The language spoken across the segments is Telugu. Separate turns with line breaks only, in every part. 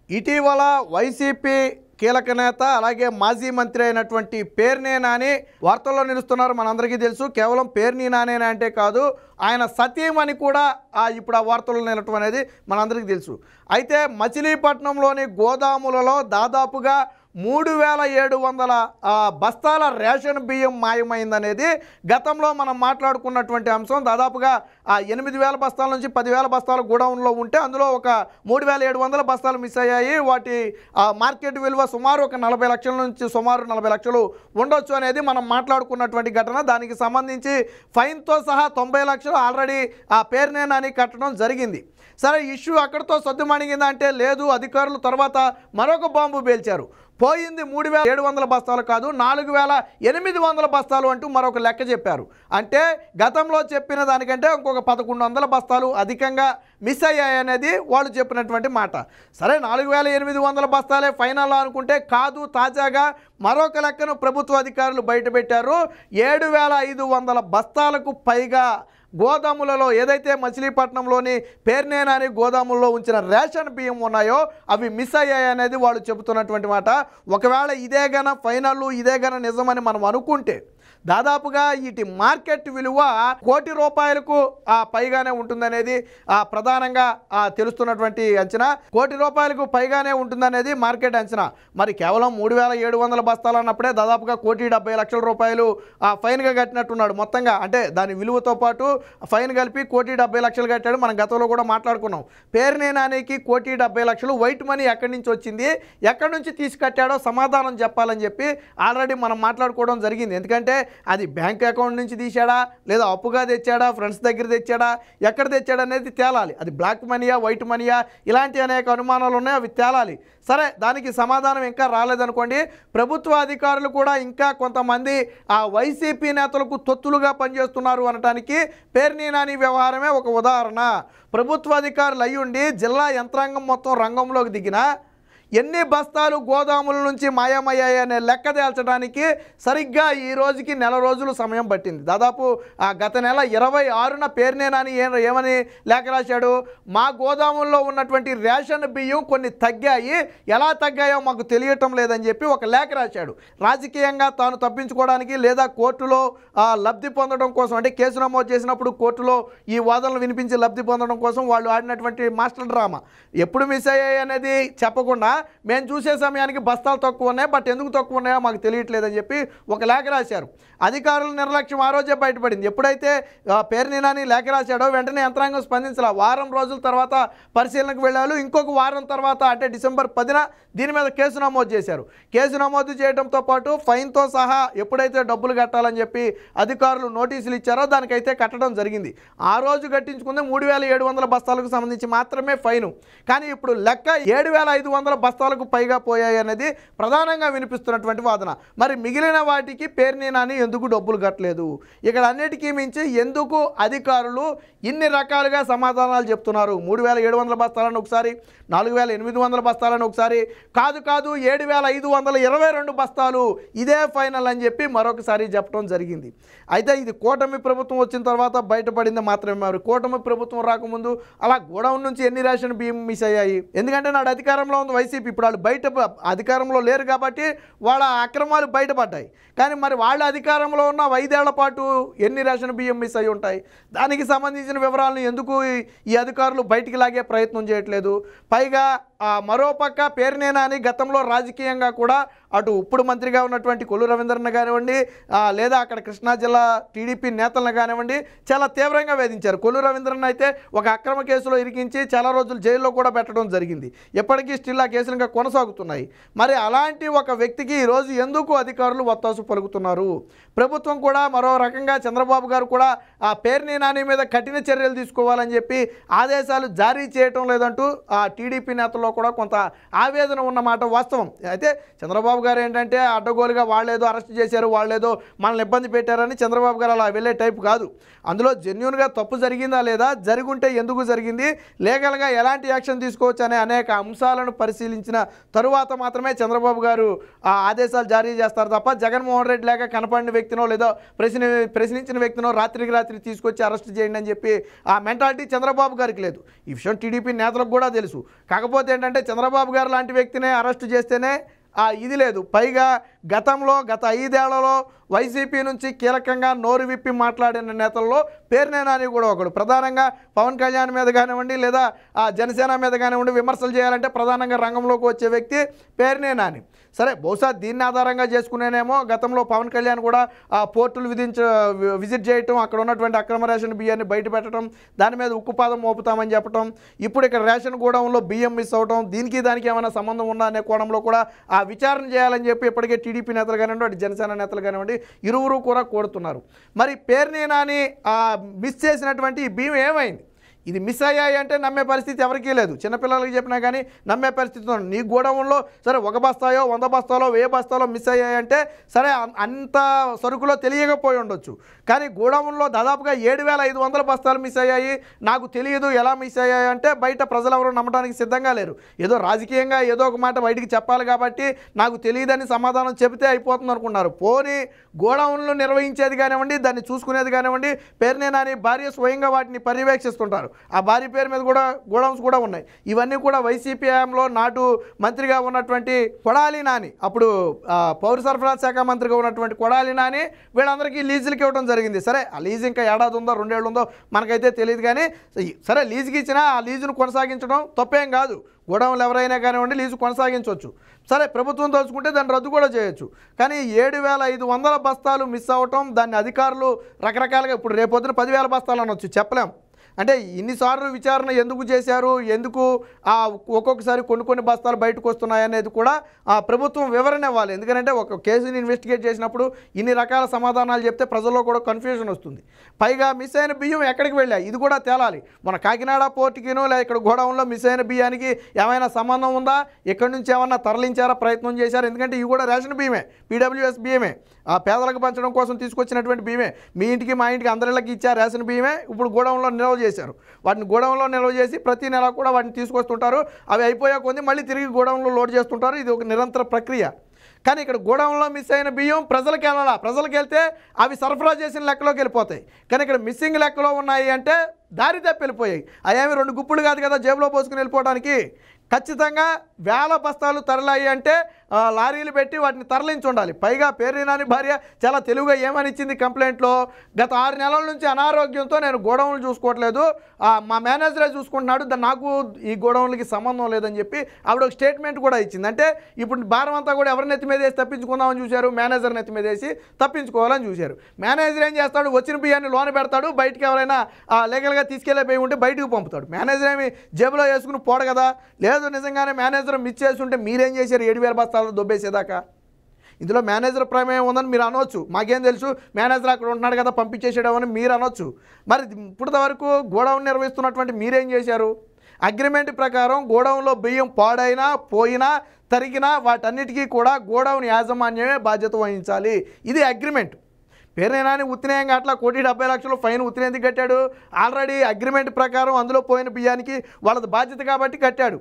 ఇటీవల వైసీపీ కీలక నేత అలాగే మాజీ మంత్రి అయినటువంటి పేర్నేని నాని వార్తల్లో నిలుస్తున్నారు. మనందరికీ తెలుసు. కేవలం పేర్నేని నాని అంటే కాదు, ఆయన సతీమణి కూడా ఇప్పుడు ఆ వార్తల్లో నిలవటం అనేది మనందరికీ తెలుసు. అయితే మచిలీపట్నంలోని గోదాములలో దాదాపుగా 3700 బస్తాల రేషన్ బియ్యం మాయమైందనేది గతంలో మనం మాట్లాడుకున్నటువంటి అంశం. దాదాపుగా 8000 బస్తాల నుంచి 10,000 బస్తాలు గోడౌన్లో ఉంటే అందులో ఒక 3700 బస్తాలు మిస్ అయ్యాయి. వాటి మార్కెట్ విలువ సుమారు ఒక 40 లక్షల నుంచి సుమారు 40 లక్షలు ఉండొచ్చు అనేది మనం మాట్లాడుకున్నటువంటి ఘటన. దానికి సంబంధించి ఫైన్తో సహా 90 లక్షలు ఆల్రెడీ పేర్నేని నాని కట్టడం జరిగింది. సరే, ఇష్యూ అక్కడితో సద్దుమణిగిందంటే లేదు. అధికారులు తర్వాత మరొక బాంబు పేల్చారు. పోయింది 3700 బస్తాలు కాదు, 4800 బస్తాలు అంటూ మరొక లెక్క చెప్పారు. అంటే గతంలో చెప్పిన దానికంటే ఇంకొక 1100 బస్తాలు అధికంగా మిస్ అయ్యాయనేది వాళ్ళు చెప్పినటువంటి మాట. సరే, 4800 బస్తాలే ఫైనల్ అనుకుంటే కాదు. తాజాగా మరొక లెక్కను ప్రభుత్వ అధికారులు బయటపెట్టారు. 7500 బస్తాలకు పైగా గోదాములలో ఏదైతే మచిలీపట్నంలోని పేర్నేని నాని గోదాముల్లో ఉంచిన రేషన్ బియ్యం ఉన్నాయో అవి మిస్ అయ్యాయనేది వాళ్ళు చెబుతున్నటువంటి మాట. ఒకవేళ ఇదే గన ఫైనల్, ఇదే గన నిజమని మనం అనుకుంటే దాదాపుగా వీటి మార్కెట్ విలువ ₹1,00,00,000 పైగానే ఉంటుందనేది ప్రధానంగా తెలుస్తున్నటువంటి అంచనా. ₹1,00,00,000 పైగానే ఉంటుందనేది మార్కెట్ అంచనా. మరి కేవలం 3700 బస్తాలు అన్నప్పుడే దాదాపుగా ₹1,70,00,000 ఫైన్గా కట్టినట్టున్నాడు మొత్తంగా. అంటే దాని విలువతో పాటు ఫైన్ కలిపి ₹1,70,00,000 కట్టాడు. మనం గతంలో కూడా మాట్లాడుకున్నాం. పేర్నేని నానికి ₹1,70,00,000 వైట్ మనీ ఎక్కడి నుంచి వచ్చింది, ఎక్కడి నుంచి తీసుకట్టాడో సమాధానం చెప్పాలని చెప్పి ఆల్రెడీ మనం మాట్లాడుకోవడం జరిగింది. ఎందుకంటే అది బ్యాంక్ అకౌంట్ నుంచి తీశాడా, లేదా అప్పుగా తెచ్చాడా, ఫ్రెండ్స్ దగ్గర తెచ్చాడా, ఎక్కడ తెచ్చాడా అనేది తేలాలి. అది బ్లాక్ మనీయా, వైట్ మనీయా, ఇలాంటి అనేక అనుమానాలు ఉన్నాయి, అవి తేలాలి. సరే, దానికి సమాధానం ఇంకా రాలేదనుకోండి. ప్రభుత్వ అధికారులు కూడా ఇంకా కొంతమంది వైసీపీ నేతలకు తొత్తులుగా పనిచేస్తున్నారు అనటానికి పేర్నేని నాని వ్యవహారమే ఒక ఉదాహరణ. ప్రభుత్వ అధికారులు అయ్యుండి జిల్లా యంత్రాంగం మొత్తం రంగంలోకి దిగినా ఎన్ని బస్తాలు గోదాముల నుంచి మాయమయ్యాయనే లెక్క తేల్చడానికి సరిగ్గా ఈ రోజుకి నెల రోజులు సమయం పట్టింది. దాదాపు గత నెల 26న పేర్నేని నాని ఏమని లేఖ రాశాడు, మా గోదాముల్లో ఉన్నటువంటి రేషన్ బియ్యం కొన్ని తగ్గాయి, ఎలా తగ్గాయో మాకు తెలియటం లేదని చెప్పి ఒక లేఖ రాశాడు. రాజకీయంగా తాను తప్పించుకోవడానికి లేదా కోర్టులో లబ్ధి పొందడం కోసం, అంటే కేసు నమోదు చేసినప్పుడు కోర్టులో ఈ వాదనలు వినిపించి లబ్ధి పొందడం కోసం వాళ్ళు ఆడినటువంటి మాస్టర్ డ్రామా. ఎప్పుడు మిస్ అయ్యాయి అనేది చెప్పకుండా మేము చూసే సమయానికి బస్తాలు తక్కువ ఉన్నాయి, బట్ ఎందుకు తక్కువ ఉన్నాయో మాకు తెలియట్లేదని చెప్పి ఒక లేఖ రాశారు. అధికారుల నిర్లక్ష్యం ఆ రోజే బయటపడింది. ఎప్పుడైతే పేర్నేని నాని లేఖ రాశాడో వెంటనే యంత్రాంగం స్పందించాల. వారం రోజుల తర్వాత పరిశీలనకు వెళ్ళారు. ఇంకొక వారం తర్వాత అంటే డిసెంబర్ 10న దీని మీద కేసు నమోదు చేశారు. కేసు నమోదు చేయడంతో పాటు ఫైన్తో సహా ఎప్పుడైతే డబ్బులు కట్టాలని చెప్పి అధికారులు నోటీసులు ఇచ్చారో దానికైతే కట్టడం జరిగింది. ఆ రోజు కట్టించుకుంది 3700 బస్తాలకు సంబంధించి మాత్రమే ఫైను. కానీ ఇప్పుడు లెక్క 7500 బస్తాలకు పైగా పోయాయి అనేది ప్రధానంగా వినిపిస్తున్నటువంటి వాదన. మరి మిగిలిన వాటికి పేర్నేని నాని ఎందుకు డబ్బులు కట్టలేదు? ఇక్కడ అన్నిటికీ మించి ఎందుకు అధికారులు ఇన్ని రకాలుగా సమాధానాలు చెప్తున్నారు? 3700 బస్తాలను ఒకసారి, 4800 బస్తాలను ఒకసారి, కాదు 7522 బస్తాలు ఇదే ఫైనల్ అని చెప్పి మరొకసారి చెప్పడం జరిగింది. అయితే ఇది కూటమి ప్రభుత్వం వచ్చిన తర్వాత బయటపడింది మాత్రమే. మరి కూటమి ప్రభుత్వం రాకముందు అలా గోడౌన్ నుంచి ఎన్ని రేషన్ బియ్యం మిస్ అయ్యాయి? ఎందుకంటే నాడు అధికారంలో ఉంది వైసీపీ. ఇప్పుడు వాళ్ళు బయట అధికారంలో లేరు కాబట్టి వాళ్ళ అక్రమాలు బయటపడ్డాయి. కానీ మరి వాళ్ళ అధికారంలో ఉన్న 5 ఏళ్ల పాటు ఎన్ని రేషన్ బియ్యం మిస్ అయ్యి ఉంటాయి? దానికి సంబంధించిన వివరాలను ఎందుకు ఈ అధికారులు బయటికి లాగే ప్రయత్నం చేయట్లేదు? పైగా మరోపక్క పేర్నేని నాని గతంలో రాజకీయంగా కూడా అటు ఇప్పుడు మంత్రిగా ఉన్నటువంటి కొల్లు రవీంద్రను కానివ్వండి, లేదా అక్కడ కృష్ణా జిల్లా టీడీపీ నేతలను కానివ్వండి చాలా తీవ్రంగా వేధించారు. కొల్లు రవీంద్రను అయితే ఒక అక్రమ కేసులో ఇరికించి చాలా రోజులు జైల్లో కూడా పెట్టడం జరిగింది. ఎప్పటికీ స్టిల్ ఆ కేసులు ఇంకా కొనసాగుతున్నాయి. మరి అలాంటి ఒక వ్యక్తికి ఈరోజు ఎందుకు అధికారులు వత్తాసు పలుకుతున్నారు? ప్రభుత్వం కూడా మరో రకంగా చంద్రబాబు గారు కూడా పేర్నేని నాని మీద కఠిన చర్యలు తీసుకోవాలని చెప్పి ఆదేశాలు జారీ చేయటం లేదంటూ టీడీపీ నేతల్లో కూడా కొంత ఆవేదన ఉన్నమాట వాస్తవం. అయితే చంద్రబాబు గారు ఏంటంటే అడ్డగోలుగా వాళ్ళేదో అరెస్ట్ చేశారు, వాళ్ళేదో మనల్ని ఇబ్బంది పెట్టారని చంద్రబాబు గారు అలా వెళ్ళే టైప్ కాదు. అందులో జెన్యూన్గా తప్పు జరిగిందా లేదా, జరుగుంటే ఎందుకు జరిగింది, లీగల్గా ఎలాంటి యాక్షన్ తీసుకోవచ్చు అనే అనేక అంశాలను పరిశీలించిన తరువాత మాత్రమే చంద్రబాబు గారు ఆదేశాలు జారీ చేస్తారు తప్ప జగన్మోహన్ రెడ్డి లేక కనపడిన వ్యక్తినో లేదో ప్రశ్నించిన వ్యక్తినో రాత్రికి రాత్రి తీసుకొచ్చి అరెస్ట్ చేయండి అని చెప్పి ఆ మెంటాలిటీ చంద్రబాబు గారికి లేదు. ఈ విషయం టీడీపీ నేతలకు కూడా తెలుసు. కాకపోతే ఏంటంటే చంద్రబాబు గారు లాంటి వ్యక్తినే అరెస్ట్ చేస్తేనే ఇది లేదు. పైగా గత 5 ఏళ్లలో వైసీపీ నుంచి కీలకంగా నోరు విప్పి మాట్లాడిన నేతల్లో పేర్నేని నాని కూడా ఒకడు. ప్రధానంగా పవన్ కళ్యాణ్ మీద కానివ్వండి లేదా జనసేన మీద కానివ్వండి విమర్శలు చేయాలంటే ప్రధానంగా రంగంలోకి వచ్చే వ్యక్తి పేర్నేని నాని. సరే, బహుశా దీన్ని ఆధారంగా చేసుకునేనేమో గతంలో పవన్ కళ్యాణ్ కూడా పోర్టులు విజిట్ చేయటం, అక్కడ ఉన్నటువంటి అక్రమ రేషన్ బియ్యాన్ని బయట పెట్టడం, దాని మీద ఉక్కుపాదం మోపుతామని చెప్పడం, ఇప్పుడు ఇక్కడ రేషన్ గోడౌన్లో బియ్యం మిస్ అవడం, దానికి ఏమైనా సంబంధం ఉందా అనే కోణంలో కూడా విచారణ చేయాలని చెప్పి ఇప్పటికే టీడీపీ నేతలు కానివ్వండి అటు జనసేన నేతలు కానివ్వండి ఇరువురు కూడా కోరుతున్నారు. మరి పేర్నేని నాని మిస్ చేసినటువంటి ఈ బియ్యం ఏమైంది? ఇది మిస్ అయ్యాయి అంటే నమ్మే పరిస్థితి ఎవరికీ లేదు. చిన్నపిల్లలకి చెప్పినా కానీ నమ్మే పరిస్థితి ఉంది. నీ గోడౌన్లో సరే 1 బస్తాయో 100 బస్తాలో 1000 బస్తాలో మిస్ అయ్యాయంటే సరే అంత సరుకులో తెలియకపోయి ఉండొచ్చు. కానీ గోడౌన్లో దాదాపుగా 7500 బస్తాలు మిస్ అయ్యాయి, నాకు తెలియదు ఎలా మిస్ అయ్యాయి అంటే బయట ప్రజలు ఎవరు నమ్మడానికి సిద్ధంగా లేరు. ఏదో రాజకీయంగా ఏదో ఒక మాట బయటికి చెప్పాలి కాబట్టి నాకు తెలియదని సమాధానం చెబితే అయిపోతుంది అనుకున్నారు. పోనీ గోడౌన్లు నిర్వహించేది కానివ్వండి, దాన్ని చూసుకునేది కానివ్వండి, పేర్నేని నాని భార్య స్వయంగా వాటిని పర్యవేక్షిస్తుంటారు. ఆ భార్య పేరు మీద కూడా గోడౌన్స్ కూడా ఉన్నాయి. ఇవన్నీ కూడా వైసీపీ హయాంలో నాటు మంత్రిగా ఉన్నటువంటి కొడాలి నాని, అప్పుడు పౌర సరఫరా శాఖ మంత్రిగా ఉన్నటువంటి కొడాలి నాని వీళ్ళందరికీ లీజులకి ఇవ్వడం జరిగింది. సరే, ఆ లీజు ఇంకా ఏడాది ఉందో 2 ఏళ్ళు ఉందో మనకైతే తెలియదు. కానీ సరే, లీజుకి ఇచ్చినా ఆ లీజును కొనసాగించడం తప్పేం కాదు. గోడౌన్లు ఎవరైనా కానివ్వండి లీజు కొనసాగించవచ్చు. సరే, ప్రభుత్వం తలుచుకుంటే దాన్ని రద్దు కూడా చేయొచ్చు. కానీ 7500 బస్తాలు మిస్ అవ్వటం, దాన్ని అధికారులు రకరకాలుగా ఇప్పుడు రేపొద్దున 10,000 బస్తాలు అనొచ్చు, చెప్పలేం. అంటే ఇన్నిసార్లు విచారణ ఎందుకు చేశారు, ఎందుకు ఒక్కొక్కసారి కొన్ని బస్తాలు బయటకు వస్తున్నాయనేది కూడా ప్రభుత్వం వివరణ ఇవ్వాలి. ఎందుకంటే ఒక కేసుని ఇన్వెస్టిగేట్ చేసినప్పుడు ఇన్ని రకాల సమాధానాలు చెప్తే ప్రజల్లో కూడా కన్ఫ్యూజన్ వస్తుంది. పైగా మిస్ అయిన బియ్యం ఎక్కడికి వెళ్ళాయి ఇది కూడా తేలాలి. మన కాకినాడ పోర్టుకినో లేదా ఇక్కడ గోడౌన్లో మిస్ అయిన బియ్యానికి ఏమైనా సంబంధం ఉందా, ఎక్కడి నుంచి ఏమన్నా తరలించారా, ప్రయత్నం చేశారు? ఎందుకంటే ఇవి కూడా రేషన్ బియ్యమే, పీడబ్ల్యూఎస్ బియ్యమే, పేదలకు పంచడం కోసం తీసుకొచ్చినటువంటి బియ్యమే. మీ ఇంటికి మా ఇంటికి అందరిళ్ళకి ఇచ్చారు రేషన్ బియ్యమే. ఇప్పుడు గోడౌన్లో నిల్వ చేశారు. వాటిని గోడౌన్లో నిల్వ చేసి ప్రతి నెల కూడా వాటిని తీసుకొస్తుంటారు. అవి అయిపోయే కొద్ది మళ్ళీ తిరిగి గోడౌన్లో లోడ్ చేస్తుంటారు. ఇది ఒక నిరంతర ప్రక్రియ. కానీ ఇక్కడ గోడౌన్లో మిస్ అయిన బియ్యం ప్రజలకు వెళ్ళాలా, ప్రజలకు వెళ్తే అవి సరఫరా చేసిన లెక్కలోకి వెళ్ళిపోతాయి. కానీ ఇక్కడ మిస్సింగ్ లెక్కలో ఉన్నాయి అంటే దారి తప్పి వెళ్ళిపోయాయి. అవేమి 2 గుప్పులు కాదు కదా జేబులో పోసుకుని వెళ్ళిపోవడానికి. ఖచ్చితంగా 1000 బస్తాలు తరలాయి అంటే లారీలు పెట్టి వాటిని తరలించి ఉండాలి. పైగా పేర్నేని నాని భార్య చాలా తెలుగుగా ఏమని ఇచ్చింది కంప్లైంట్లో, గత 6 నెలల నుంచి అనారోగ్యంతో నేను గోడౌన్లు చూసుకోవట్లేదు, మా మేనేజరే చూసుకుంటున్నాడు, నాకు ఈ గోడౌన్లకి సంబంధం లేదని చెప్పి ఆవిడ ఒక స్టేట్మెంట్ కూడా ఇచ్చింది. అంటే ఇప్పుడు భారం అంతా కూడా ఎవరి నెత్తి మీద వేసి తప్పించుకుందామని చూశారు, మేనేజర్ నెత్తి మీద వేసి తప్పించుకోవాలని చూశారు. మేనేజర్ ఏం చేస్తాడు, వచ్చిన బియ్యాన్ని లోన పెడతాడు, బయటికి ఎవరైనా లీగల్గా తీసుకెళ్లే బియ్యం ఉంటే బయటకు పంపుతాడు. మేనేజర్ ఏమి జేబులో వేసుకుని పోడు కదా. లేదు, నిజంగానే మేనేజర్ మిస్ చేసి ఉంటే మీరేం చేశారు 7,000 బస్తాలు దొబ్బేసేదాకా? ఇందులో మేనేజర్ ప్రమేయం ఉందని మీరు అనొచ్చు, మాకేం తెలుసు మేనేజర్ అక్కడ ఉంటున్నాడు కదా పంపించేసేయడం మీరు అనొచ్చు. మరి ఇప్పటి వరకు గోడౌన్ నిర్వహిస్తున్నటువంటి మీరేం చేశారు? అగ్రిమెంట్ ప్రకారం గోడౌన్లో బియ్యం పాడైనా పోయినా తరిగినా వాటన్నిటికీ కూడా గోడౌన్ యాజమాన్యమే బాధ్యత వహించాలి. ఇది అగ్రిమెంట్. పేర్నేని నాని ఉత్తినేయంగా అట్లా 1,70,00,000 ఫైన్ ఉత్తినేందుకు కట్టాడు? ఆల్రెడీ అగ్రిమెంట్ ప్రకారం అందులో పోయిన బియ్యానికి వాళ్ళది బాధ్యత కాబట్టి కట్టాడు.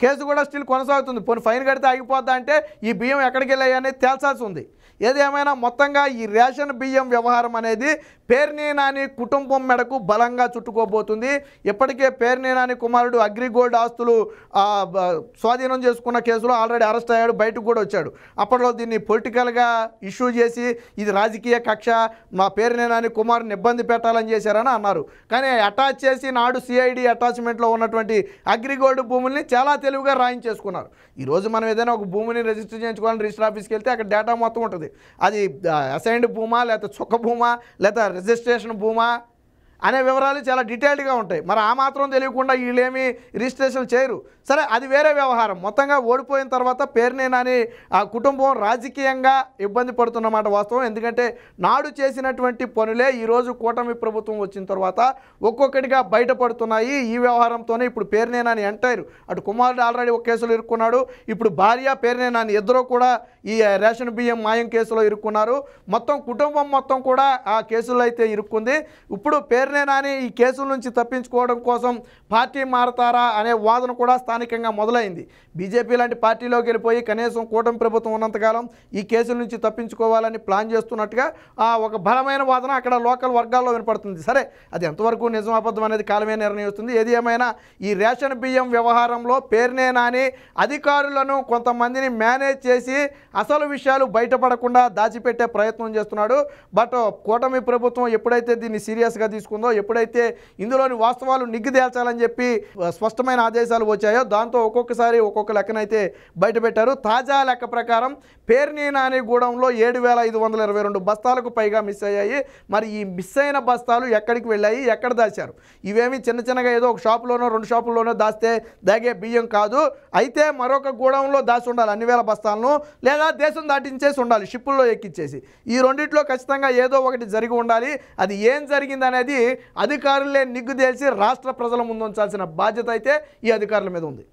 కేసు కూడా స్టిల్ కొనసాగుతుంది. పోనీ ఫైన్ కడితే ఆగిపోద్దా అంటే ఈ బియ్యం ఎక్కడికి వెళ్ళాయి అనేది తేల్చాల్సి ఉంది. ఏదేమైనా మొత్తంగా ఈ రేషన్ బియ్యం వ్యవహారం అనేది పేర్నేని నాని కుటుంబం మెడకు బలంగా చుట్టుకోబోతుంది. ఇప్పటికే పేర్నేని నాని కుమారుడు అగ్రిగోల్డ్ ఆస్తులు స్వాధీనం చేసుకున్న కేసులో ఆల్రెడీ అరెస్ట్ అయ్యాడు, బయటకు కూడా వచ్చాడు. అప్పట్లో దీన్ని పొలిటికల్గా ఇష్యూ చేసి ఇది రాజకీయ కక్ష, మా పేర్నేని నాని కుమారుని ఇబ్బంది పెట్టాలని చేశారని అన్నారు. కానీ అటాచ్ చేసి నాడు సిఐడి అటాచ్మెంట్లో ఉన్నటువంటి అగ్రిగోల్డ్ భూముల్ని చాలా తెలివిగా రాయించేసుకున్నారు. ఈరోజు మనం ఏదైనా ఒక భూమిని రిజిస్టర్ చేయించుకోవాలని రిజిస్టర్ ఆఫీస్కి వెళ్తే అక్కడ డేటా మొత్తం ఉంటుంది. అది అసైన్డ్ భూమా లేకపోతే చొక్క భూమా లేదా రిజిస్ట్రేషన్ భూమా అనే వివరాలు చాలా డీటెయిల్డ్గా ఉంటాయి. మరి ఆ మాత్రం తెలియకుండా వీళ్ళేమి రిజిస్ట్రేషన్ చేయరు. సరే, అది వేరే వ్యవహారం. మొత్తంగా ఓడిపోయిన తర్వాత పేర్నేని నాని ఆ కుటుంబం రాజకీయంగా ఇబ్బంది పడుతున్నమాట వాస్తవం. ఎందుకంటే నాడు చేసినటువంటి పనులే ఈరోజు కూటమి ప్రభుత్వం వచ్చిన తర్వాత ఒక్కొక్కటిగా బయటపడుతున్నాయి. ఈ వ్యవహారంతోనే ఇప్పుడు పేర్నేని నాని ఎంటైర్ అటు కుమారుడు ఆల్రెడీ ఒక కేసులో ఇరుక్కున్నాడు, ఇప్పుడు భార్య పేర్నేని నాని ఇద్దరు కూడా ఈ రేషన్ బియ్యం మాయం కేసులో ఇరుక్కున్నారు. మొత్తం కుటుంబం మొత్తం కూడా ఆ కేసులో అయితే ఇరుక్కుంది. ఇప్పుడు పేర్నే నాని ఈ కేసుల నుంచి తప్పించుకోవడం కోసం పార్టీ మారతారా అనే వాదన కూడా స్థానికంగా మొదలైంది. బీజేపీ లాంటి పార్టీలోకి వెళ్ళిపోయి కనీసం కూటమి ప్రభుత్వం ఉన్నంతకాలం ఈ కేసుల నుంచి తప్పించుకోవాలని ప్లాన్ చేస్తున్నట్టుగా ఒక బలమైన వాదన అక్కడ లోకల్ వర్గాల్లో వినపడుతుంది. సరే, అది ఎంతవరకు నిజం అబద్ధం అనేది కాలమే నిర్ణయిస్తుంది. ఏది ఏమైనా ఈ రేషన్ బియ్యం వ్యవహారంలో పేర్నే నాని అధికారులను కొంతమందిని మేనేజ్ చేసి అసలు విషయాలు బయటపడకుండా దాచిపెట్టే ప్రయత్నం చేస్తున్నాడు. బట్ కూటమి ప్రభుత్వం ఎప్పుడైతే దీన్ని సీరియస్గా తీసుకుందో, ఎప్పుడైతే ఇందులోని వాస్తవాలు నిగ్గుదేల్చాలని చెప్పి స్పష్టమైన ఆదేశాలు వచ్చాయో దాంతో ఒక్కొక్కసారి ఒక్కొక్క లెక్కనైతే బయటపెట్టారు. తాజా లెక్క ప్రకారం పేర్ని నాని గూడెంలో 7,522 బస్తాలకు పైగా మిస్ అయ్యాయి. మరి ఈ మిస్ అయిన బస్తాలు ఎక్కడికి వెళ్ళాయి, ఎక్కడ దాచారు? ఇవేమి చిన్నగా ఏదో ఒక షాపులోనో 2 షాపుల్లోనో దాస్తే దాగే బియ్యం కాదు. అయితే మరొక గూడెంలో దాచి ఉండాలి అన్ని వేల బస్తాలను, లేదా దేశం దాటించేసి ఉండాలి షిప్పుల్లో ఎక్కించేసి. ఈ రెండిట్లో ఖచ్చితంగా ఏదో ఒకటి జరిగి ఉండాలి. అది ఏం జరిగింది అనేది అధికారులే నిగ్గుదేల్చి రాష్ట్ర ప్రజల ముందు ఉంచాల్సిన బాధ్యత అయితే ఈ అధికారుల మీద ఉంది.